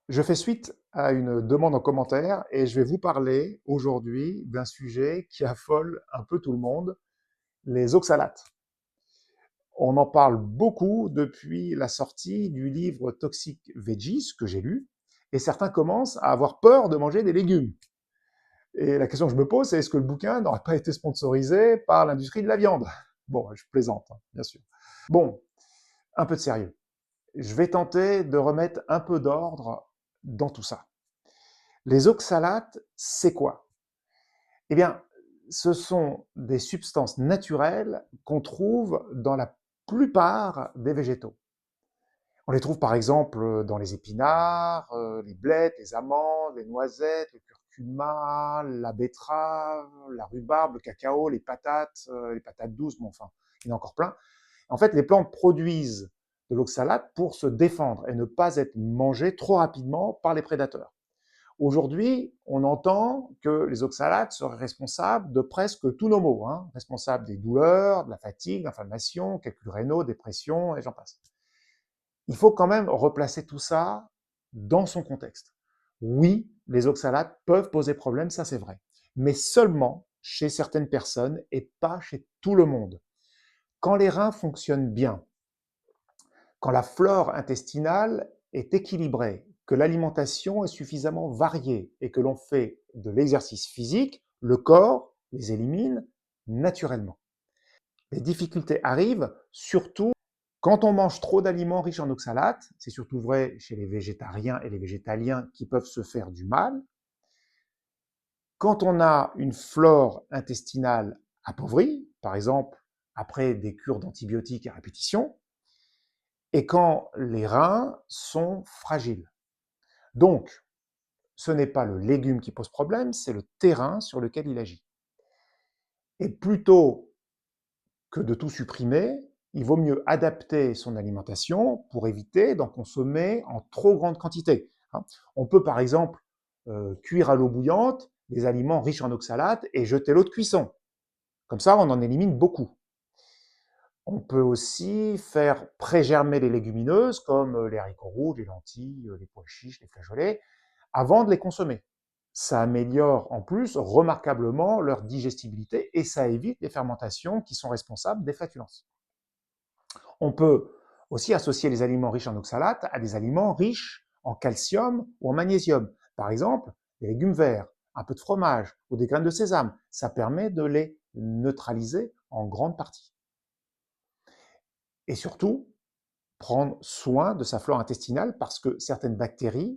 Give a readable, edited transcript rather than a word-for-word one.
Je fais suite à une demande en commentaire et je vais vous parler aujourd'hui d'un sujet qui affole un peu tout le monde, les oxalates. On en parle beaucoup depuis la sortie du livre Toxic Veggies que j'ai lu et certains commencent à avoir peur de manger des légumes. Et la question que je me pose, c'est est-ce que le bouquin n'aurait pas été sponsorisé par l'industrie de la viande? Bon, je plaisante, hein, bien sûr. Bon, un peu de sérieux. Je vais tenter de remettre un peu d'ordre dans tout ça. Les oxalates, c'est quoi? Eh bien, ce sont des substances naturelles qu'on trouve dans la plupart des végétaux. On les trouve par exemple dans les épinards, les blettes, les amandes, les noisettes, le curcuma, la betterave, la rhubarbe, le cacao, les patates douces, bon enfin, il y en a encore plein. En fait, les plantes produisent de l'oxalate pour se défendre et ne pas être mangées trop rapidement par les prédateurs. Aujourd'hui, on entend que les oxalates seraient responsables de presque tous nos maux, hein, responsables des douleurs, de la fatigue, de l'inflammation, calculs rénaux, dépression, et j'en passe. Il faut quand même replacer tout ça dans son contexte. Oui, les oxalates peuvent poser problème, ça c'est vrai, mais seulement chez certaines personnes et pas chez tout le monde. Quand les reins fonctionnent bien, quand la flore intestinale est équilibrée, que l'alimentation est suffisamment variée et que l'on fait de l'exercice physique, le corps les élimine naturellement. Les difficultés arrivent surtout quand on mange trop d'aliments riches en oxalates, c'est surtout vrai chez les végétariens et les végétaliens qui peuvent se faire du mal. Quand on a une flore intestinale appauvrie, par exemple après des cures d'antibiotiques à répétition, et quand les reins sont fragiles. Donc, ce n'est pas le légume qui pose problème, c'est le terrain sur lequel il agit. Et plutôt que de tout supprimer, il vaut mieux adapter son alimentation pour éviter d'en consommer en trop grande quantité. On peut par exemple cuire à l'eau bouillante des aliments riches en oxalates et jeter l'eau de cuisson. Comme ça, on en élimine beaucoup. On peut aussi faire pré-germer les légumineuses comme les haricots rouges, les lentilles, les pois chiches, les flageolets, avant de les consommer. Ça améliore en plus remarquablement leur digestibilité et ça évite les fermentations qui sont responsables des flatulences. On peut aussi associer les aliments riches en oxalates à des aliments riches en calcium ou en magnésium. Par exemple, les légumes verts, un peu de fromage ou des graines de sésame. Ça permet de les neutraliser en grande partie. Et surtout, prendre soin de sa flore intestinale parce que certaines bactéries